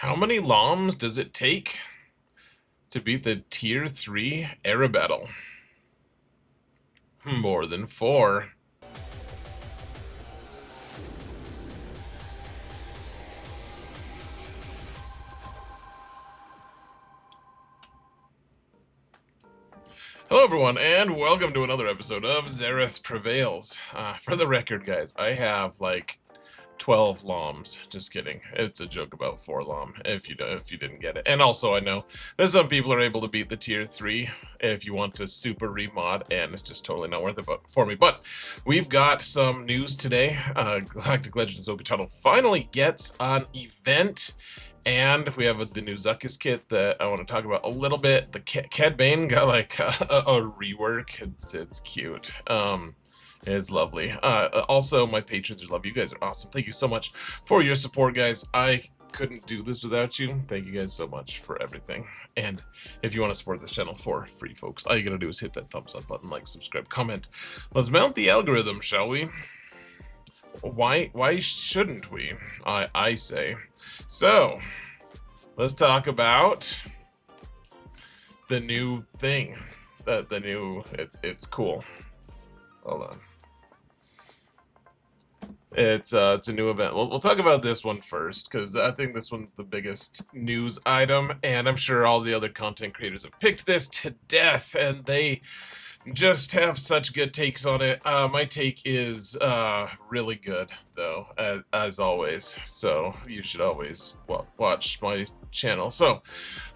How many LOMs does it take to beat the Tier 3 era battle? More than 4. Hello everyone, and welcome to another episode of Zareth Prevails. For the record, guys, I have like 12 LOMs. Just kidding. It's a joke about 4 LOM, if you didn't get it. And also, I know that some people are able to beat the Tier 3 if you want to super remod, and it's just totally not worth it for me. But we've got some news today. Galactic Legend Ahsoka title finally gets an event. And we have the new Zuckuss kit that I want to talk about a little bit. The Cad Bane got like a rework. It's cute. It's lovely. Also, my patrons love you guys are awesome. Thank you so much for your support, guys. I couldn't do this without you. Thank you guys so much for everything. And if you want to support this channel for free, folks, all you gotta do is hit that thumbs up button, like, subscribe, comment. Let's mount the algorithm, shall we? Why shouldn't we? I say. So, let's talk about the new thing. It's cool. Hold on. It's a new event. We'll talk about this one first, because I think this one's the biggest news item, and I'm sure all the other content creators have picked this to death, and they just have such good takes on it. My take is really good, though, as always. So you should always watch my channel. So,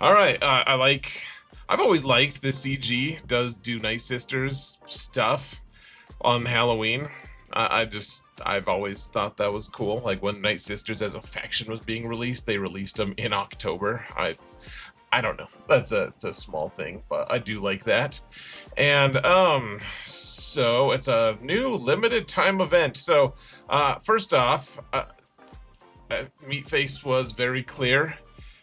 all right, I've always liked the CG does do Night Sisters stuff on Halloween. I've always thought that was cool. Like when Night Sisters as a faction was being released, they released them in October. I don't know. It's a small thing, but I do like that. And so it's a new limited time event. So first off, Meatface was very clear.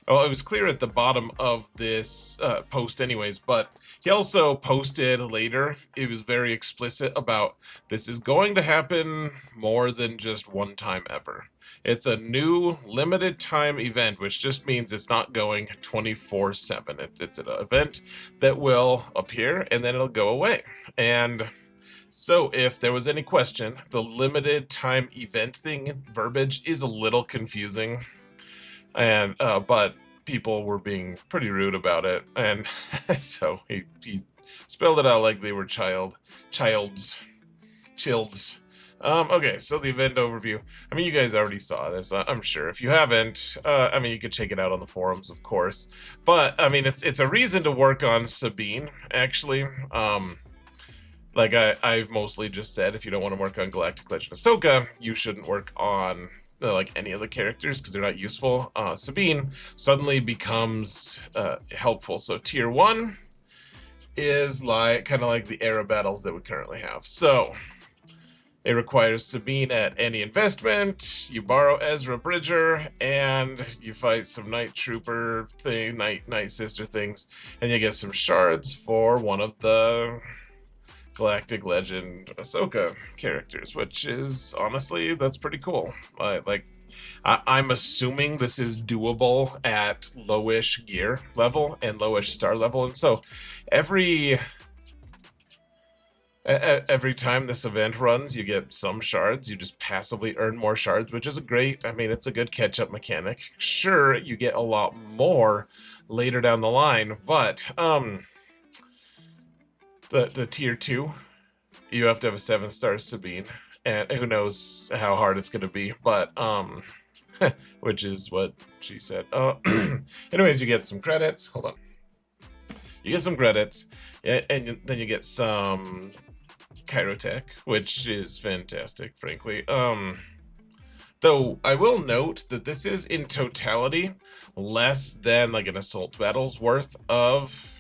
Well, it was clear at the bottom of this post anyways, but he also posted later, it was very explicit about this is going to happen more than just one time ever. It's a new limited time event, which just means it's not going 24/7. It's an event that will appear and then it'll go away. And so if there was any question, the limited time event thing verbiage is a little confusing. And but people were being pretty rude about it, and so he spelled it out like they were childs. Okay, so the event overview. I mean, you guys already saw this, I'm sure. If you haven't, I mean, you can check it out on the forums, of course. But I mean, it's a reason to work on Sabine, actually. Like I've mostly just said, if you don't want to work on Galactic Legend Ahsoka, you shouldn't work on like any other characters because they're not useful. Sabine suddenly becomes helpful. So tier 1 is like kind of like the era battles that we currently have. So it requires Sabine at any investment. You borrow Ezra Bridger and you fight some Night Trooper thing, Night Sister things, and you get some shards for one of the Galactic Legend Ahsoka characters, which is honestly, that's pretty cool. I'm assuming this is doable at lowish gear level and lowish star level, and so every time this event runs, you get some shards. You just passively earn more shards, which is great. I mean, it's a good catch-up mechanic. Sure, you get a lot more later down the line, but the tier 2, you have to have a 7-star Sabine, and who knows how hard it's gonna be, but which is what she said. Anyways, you get some credits. Hold on. You get some credits, and then you get some Kyrotech, which is fantastic, frankly. Though I will note that this is in totality less than like an assault battle's worth of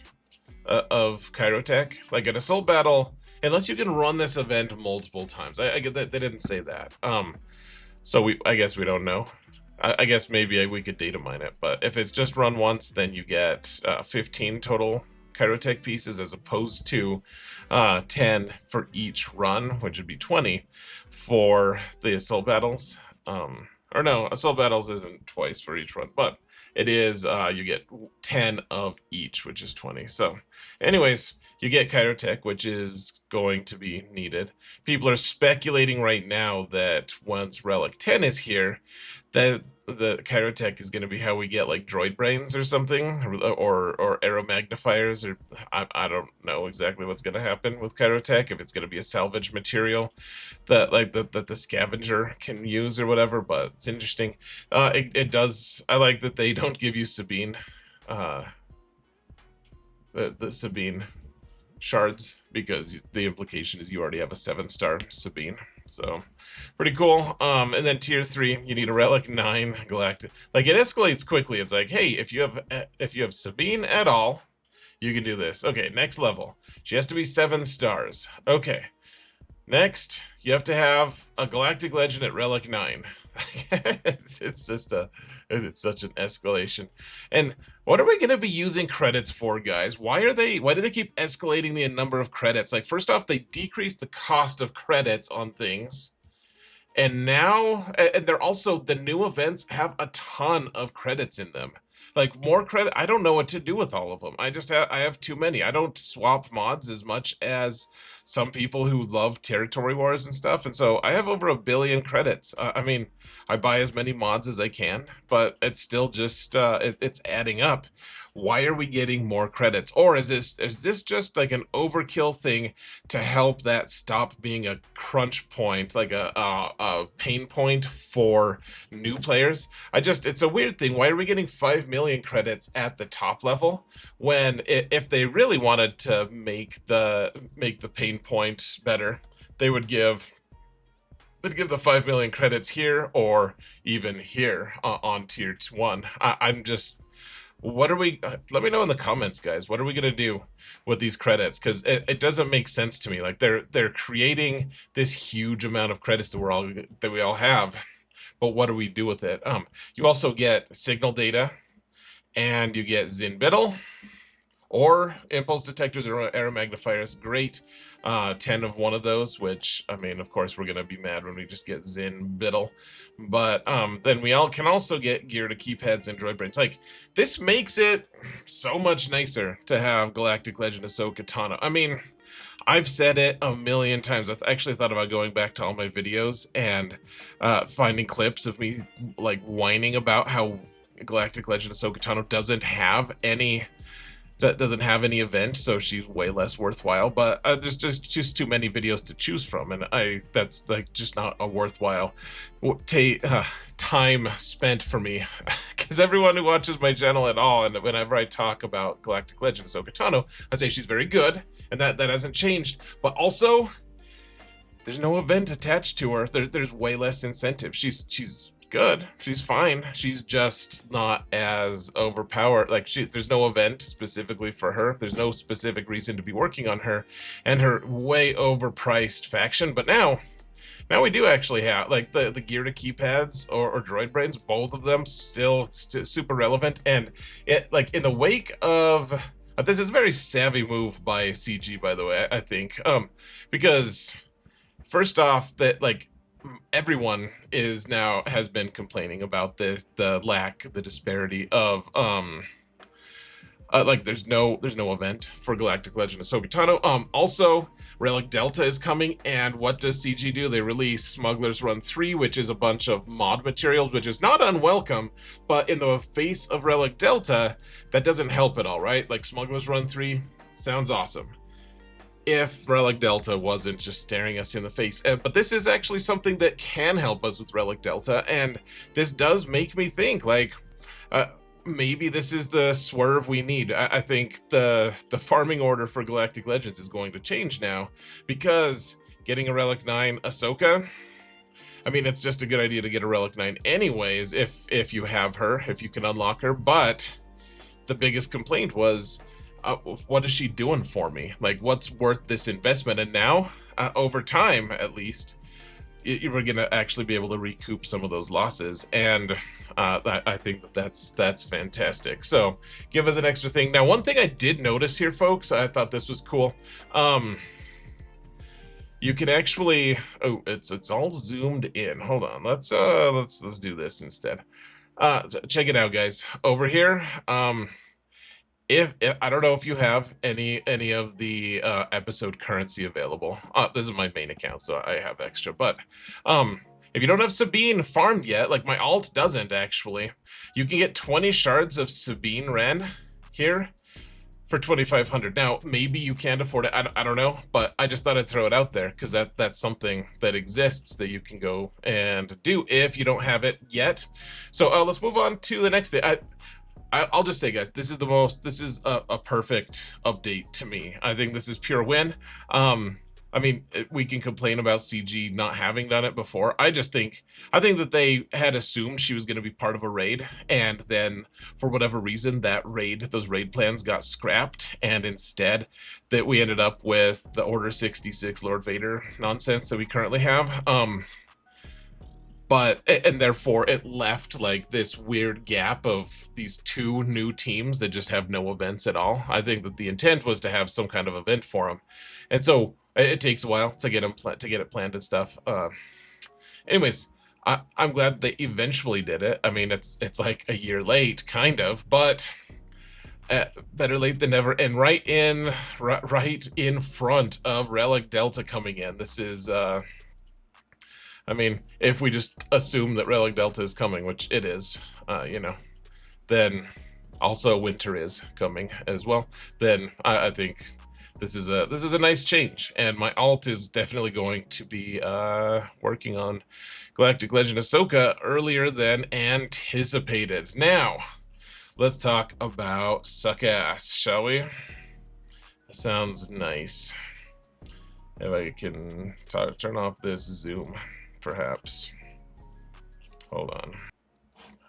Kyrotech. Like an assault battle, unless you can run this event multiple times. I get that they didn't say that. So I guess we don't know. I guess maybe we could data mine it, but if it's just run once, then you get 15 total Kyrotech pieces as opposed to 10 for each run, which would be 20 for the assault battles. or no, Assault Battles isn't twice for each one, but it is, you get 10 of each, which is 20. So anyways, you get Kyrotech, which is going to be needed. People are speculating right now that once Relic 10 is here, that the Kyrotech is going to be how we get like droid brains or something, or arrow magnifiers, or I don't know exactly what's going to happen with Kyrotech, if it's going to be a salvage material that like that the scavenger can use or whatever. But it's interesting. It does. I like that they don't give you Sabine, the Sabine shards, because the implication is you already have a 7-star Sabine. So pretty cool. And then tier 3, you need a relic 9 galactic. Like, it escalates quickly. It's like, hey, if you have Sabine at all, you can do this. Okay, next level. She has to be 7 stars. Okay. Next, you have to have a galactic legend at relic 9. it's such an escalation. And what are we going to be using credits for, guys? Why do they keep escalating the number of credits? Like, first off, they decrease the cost of credits on things, and now, and they're also, the new events have a ton of credits in them. Like, more credit, I don't know what to do with all of them. I have too many. I don't swap mods as much as some people who love territory wars and stuff, and so I have over 1 billion credits. I mean, I buy as many mods as I can, but it's still just it's adding up. Why are we getting more credits? Or is this just like an overkill thing to help that stop being a crunch point, like a pain point for new players? It's a weird thing. Why are we getting 5 million credits at the top level when, if they really wanted to make the pain point better, they would give the 5 million credits here, or even here on tier 1. I'm just, what are we, let me know in the comments, guys, what are we gonna do with these credits? Because it doesn't make sense to me. Like, they're creating this huge amount of credits that we all have, but what do we do with it? You also get signal data, and you get Zin Biddle, or impulse detectors or arrow magnifiers. Great. 10 of one of those, which, I mean, of course, we're going to be mad when we just get Zin Biddle. But then we can also get gear to keep heads and droid brains. Like, this makes it so much nicer to have Galactic Legend Ahsoka Tano. I mean, I've said it a million times. I actually thought about going back to all my videos and finding clips of me, like, whining about how Galactic Legend Ahsoka Tano doesn't have any event, so she's way less worthwhile. But there's just too many videos to choose from, and that's like just not a worthwhile time spent for me. Because everyone who watches my channel at all, and whenever I talk about Galactic Legend Ahsoka Tano, I say she's very good, and that hasn't changed. But also, there's no event attached to her. There's way less incentive. She's good. She's fine. She's just not as overpowered. Like, there's no event specifically for her. There's no specific reason to be working on her and her way overpriced faction. But now we do actually have, like, the gear to keypads or droid brains, both of them still super relevant. And it, like, in the wake of this is a very savvy move by CG, by the way, I think, because first off, that, like, everyone has been complaining about the disparity of like, there's no event for Galactic Legend Ahsoka Tano. Also, Relic Delta is coming, and what does CG do? They release Smuggler's Run 3, which is a bunch of mod materials, which is not unwelcome, but in the face of Relic Delta, that doesn't help at all, right? Like, Smuggler's Run 3 sounds awesome if Relic Delta wasn't just staring us in the face. But this is actually something that can help us with Relic Delta, and this does make me think, like, maybe this is the swerve we need. I think the farming order for Galactic Legends is going to change now, because getting a Relic 9 Ahsoka, I mean, it's just a good idea to get a Relic 9 anyways, if you have her, if you can unlock her. But the biggest complaint was, what is she doing for me? Like, what's worth this investment? And now, over time, at least, you're going to actually be able to recoup some of those losses. And I think that's fantastic. So give us an extra thing. Now, one thing I did notice here, folks, I thought this was cool. You can actually, oh, it's all zoomed in. Hold on, let's do this instead. Check it out, guys. Over here, if I don't know if you have any of the episode currency available. This is my main account, so I have extra. But if you don't have Sabine farmed yet, like my alt doesn't actually, you can get 20 shards of Sabine Ren here for 2,500. Now maybe you can't afford it. I don't know, but I just thought I'd throw it out there because that's something that exists that you can go and do if you don't have it yet. So let's move on to the next thing. I'll just say, guys, this is a perfect update to me. I think this is pure win. I mean, we can complain about CG not having done it before. I think that they had assumed she was going to be part of a raid, and then for whatever reason, those raid plans got scrapped, and instead that we ended up with the Order 66 Lord Vader nonsense that we currently have. And therefore it left like this weird gap of these two new teams that just have no events at all. I think that the intent was to have some kind of event for them, and so it takes a while to get it planned and stuff. Anyways, I'm glad they eventually did it. I mean, it's like a year late, kind of, but better late than never. And right in front of Relic Delta coming in. This is I mean, if we just assume that Relic Delta is coming, which it is, you know, then also winter is coming as well. Then I think this is a nice change, and my alt is definitely going to be working on Galactic Legend Ahsoka earlier than anticipated. Now, let's talk about Zuckuss, shall we? That sounds nice. If I can turn off this zoom, perhaps. Hold on.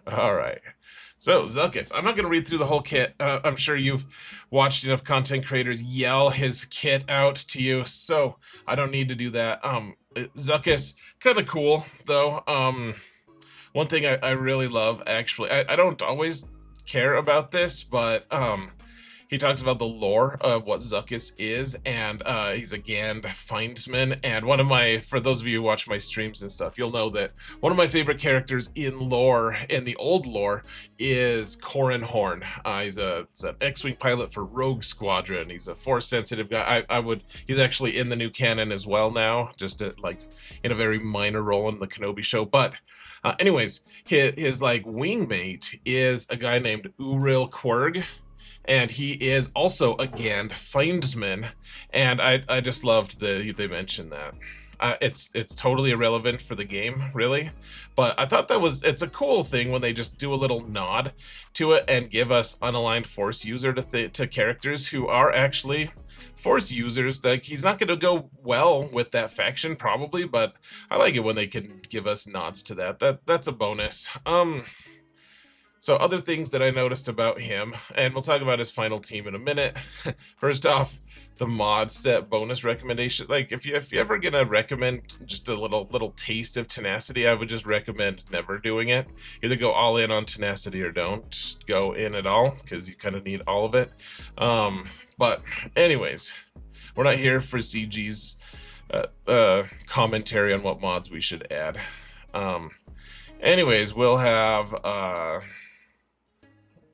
All right. So, Zuckuss, I'm not going to read through the whole kit. I'm sure you've watched enough content creators yell his kit out to you, so I don't need to do that. Zuckuss, kind of cool, though. One thing I really love, actually, I don't always care about this, but he talks about the lore of what Zuckuss is, and he's a Gand findsman. And for those of you who watch my streams and stuff, you'll know that one of my favorite characters in the old lore, is Corran Horn. He's an X-Wing pilot for Rogue Squadron. He's a Force-sensitive guy. He's actually in the new canon as well now, just in a very minor role in the Kenobi show. But anyways, his wingmate is a guy named Uril Quirg, and he is also a Gand findsman, and I just loved that they mentioned that. It's totally irrelevant for the game, really, but I thought it's a cool thing when they just do a little nod to it and give us unaligned Force user to characters who are actually Force users. Like, he's not going to go well with that faction probably, but I like it when they can give us nods to that. That's a bonus. So other things that I noticed about him, and we'll talk about his final team in a minute. First off, the mod set bonus recommendation. Like, if you're ever gonna recommend just a little taste of tenacity, I would just recommend never doing it. Either go all in on tenacity or don't go in at all, because you kind of need all of it. But anyways, we're not here for CG's commentary on what mods we should add. Anyways, we'll have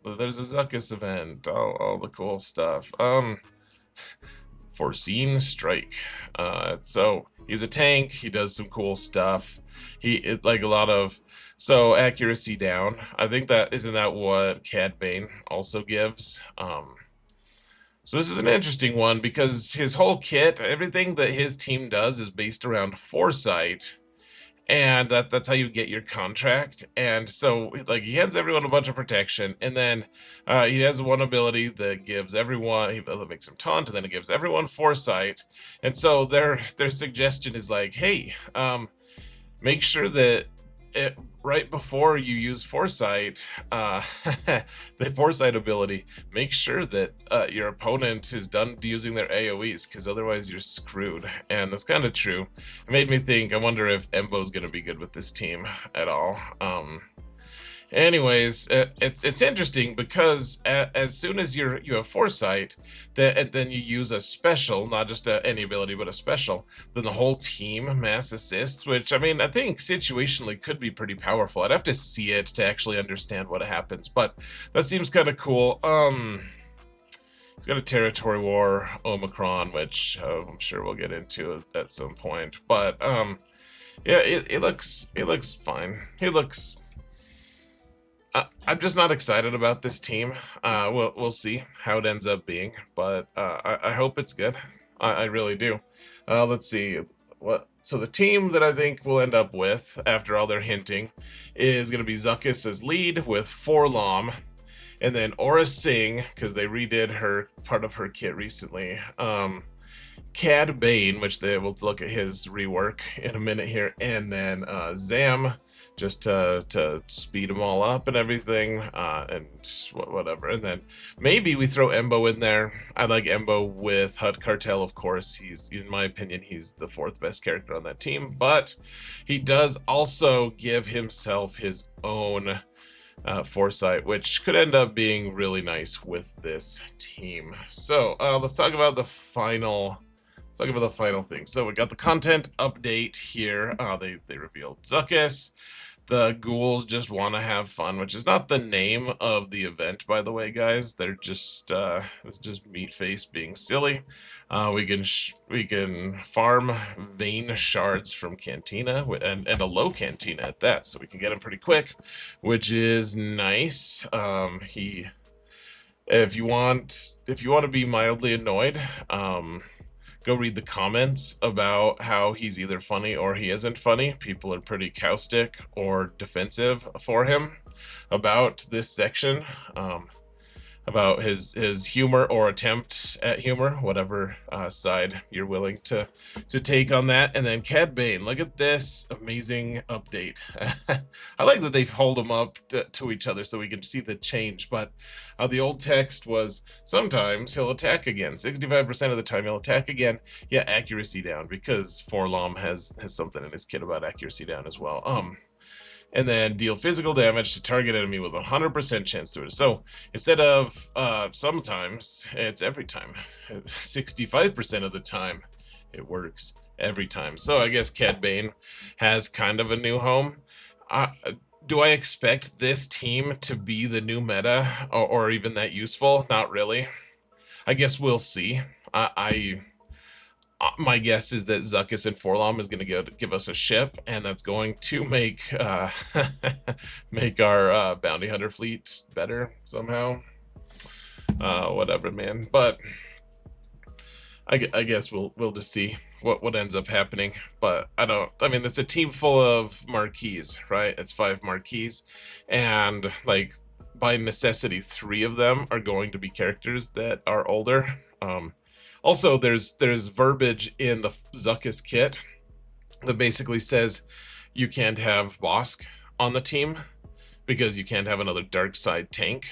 there's a Zuckuss event, all the cool stuff. Foreseen Strike. So he's a tank. He does some cool stuff. So accuracy down. I think isn't that what Cad Bane also gives. So this is an interesting one because his whole kit, everything that his team does is based around foresight. And that's how you get your contract. And so, like, he hands everyone a bunch of protection, and then he has one ability that gives everyone, that makes him taunt, and then it gives everyone foresight. And so their suggestion is like, hey, make sure that right before you use foresight, the foresight ability, make sure that your opponent is done using their AoEs, because otherwise you're screwed. And that's kind of true. It made me think, I wonder if Embo's going to be good with this team at all. Anyways, it's interesting because as soon as you have foresight, then you use a special, not just any ability, but a special. Then the whole team mass assists, which I mean, I think situationally could be pretty powerful. I'd have to see it to actually understand what happens, but that seems kind of cool. He's got a territory war Omicron, which I'm sure we'll get into at some point. But yeah, it looks fine. He looks. I'm just not excited about this team. We'll see how it ends up being, but I hope it's good. I really do. Let's see what. So the team that I think we'll end up with after all their hinting is going to be Zuckuss as lead with Forlom, and then Aura Singh because they redid her part of her kit recently. Cad Bane, which they will look at his rework in a minute here, and then Zam, just to speed them all up and everything, and whatever. And then maybe we throw Embo in there. I like Embo with HUD Cartel, of course. He's, in my opinion, he's the 4th best character on that team, but he does also give himself his own foresight, which could end up being really nice with this team. So let's talk about the final. Let's talk about the final thing. So we got the content update here. They revealed Zuckuss. The ghouls just want to have fun, which is not the name of the event, by the way, guys. They're just it's just Meatface being silly. We can farm vein shards from Cantina and a low Cantina at that, so we can get them pretty quick, which is nice. If you want to be mildly annoyed, go read the comments about how he's either funny or he isn't funny. People are pretty caustic or defensive for him about this section, about his humor or attempt at humor, whatever side you're willing to take on that. And then Cad Bane, look at this amazing update. I like that they've hold them up to each other so we can see the change, but the old text was sometimes he'll attack again. 65% of the time he'll attack again. Yeah, accuracy down, because Forlom has something in his kit about accuracy down as well. And then deal physical damage to target enemy with 100% chance to it. So instead of sometimes, it's every time. 65% of the time, it works every time. So I guess Cad Bane has kind of a new home. Do I expect this team to be the new meta or even that useful? Not really. I guess we'll see. My guess is that Zuckuss and Forlom is going to give us a ship, and that's going to make make our bounty hunter fleet better somehow. Whatever, man. But I guess we'll just see what ends up happening. But I mean, it's a team full of marquees, right? It's 5 marquees, and like by necessity, 3 of them are going to be characters that are older. Also, there's verbiage in the Zuckuss kit that basically says you can't have Bosk on the team because you can't have another dark side tank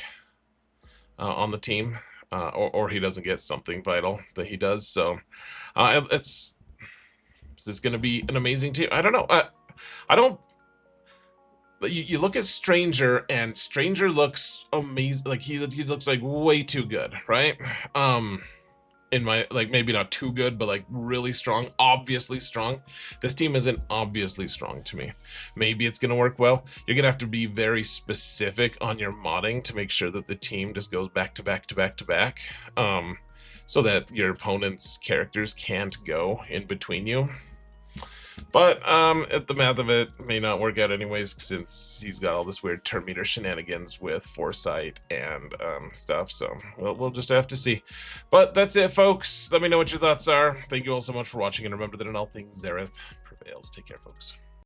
on the team, or he doesn't get something vital that he does. So is this going to be an amazing team? I don't know. I don't. You look at Stranger, and Stranger looks amazing. Like he looks like way too good, right? In my, like, maybe not too good, but like really strong, obviously strong. This team isn't obviously strong to me. Maybe it's gonna work well. You're gonna have to be very specific on your modding to make sure that the team just goes back to back to back to back, so that your opponent's characters can't go in between you. But the math of it may not work out anyways, since he's got all this weird turn meter shenanigans with foresight and stuff. So we'll just have to see. But that's it, folks. Let me know what your thoughts are. Thank you all so much for watching, and remember that in all things, Zareth prevails. Take care, folks.